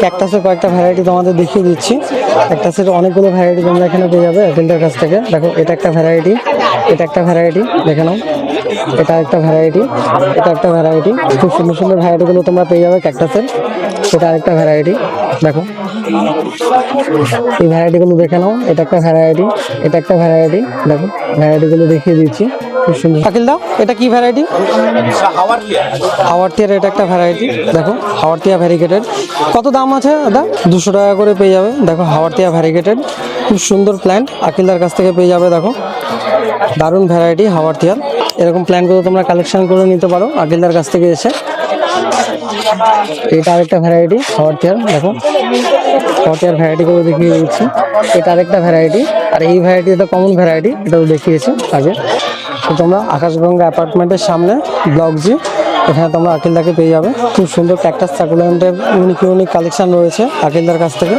ক্যাকটাসের কয়েকটা ভ্যারাইটি তোমাদের দেখিয়ে দিচ্ছি। ক্যাকটাসের অনেকগুলো ভ্যারাইটি তোমরা এখানে পেয়ে যাবে অ্যাকিলদার কাছ থেকে। দেখো এটা একটা ভ্যারাইটি, এটা একটা ভ্যারাইটি, দেখে নাও এটা একটা ভ্যারাইটি, এটা একটা ভ্যারাইটি। খুব সুন্দর সুন্দর ভ্যারাইটিগুলো তোমরা পেয়ে যাবে ক্যাকটাসের। এটা আরেকটা ভ্যারাইটি, দেখো এই ভ্যারাইটিগুলো দেখে নাও। এটা একটা ভ্যারাইটি, এটা একটা ভ্যারাইটি, দেখো ভ্যারাইটিগুলো দেখিয়ে দিচ্ছি খুব সুন্দর। আকিল দাও এটা কি ভ্যারাইটি? হাওয়ারটিয়ার এটা একটা ভ্যারাইটি, দেখো হাওয়ারটিয়া ভ্যারিগেটেড। কত দাম আছে দাদা? 200 টাকা করে পেয়ে যাবে। দেখো হাওয়ারটিয়া ভ্যারিগেটেড, খুব সুন্দর প্ল্যান্ট আকিলদার কাছ থেকে পেয়ে যাবে। দেখো দারুণ ভ্যারাইটি হাওয়ারটিয়ার। এরকম প্ল্যান্টগুলো তোমরা কালেকশন করে নিতে পারো আকিলদার কাছ থেকে এসে। এটা আরেকটা ভ্যারাইটি হাওয়ারটিয়ার, দেখো হাওয়ারটিয়ার ভ্যারাইটিগুলো দেখিয়ে দিচ্ছি। এটা আরেকটা ভ্যারাইটি, আর এই ভ্যারাইটি তো কমন ভ্যারাইটি, এটাও দেখিয়েছি আগে। তো তোমরা আকাশগঙ্গা অ্যাপার্টমেন্টের সামনে ব্লক জি, এখানে তোমরা আকিলদাকে পেয়ে যাবে। খুব সুন্দর ক্যাকটাস সাকুলেন্টের ইউনিক ইউনিক কালেকশন রয়েছে আকিলদার কাছ থেকে।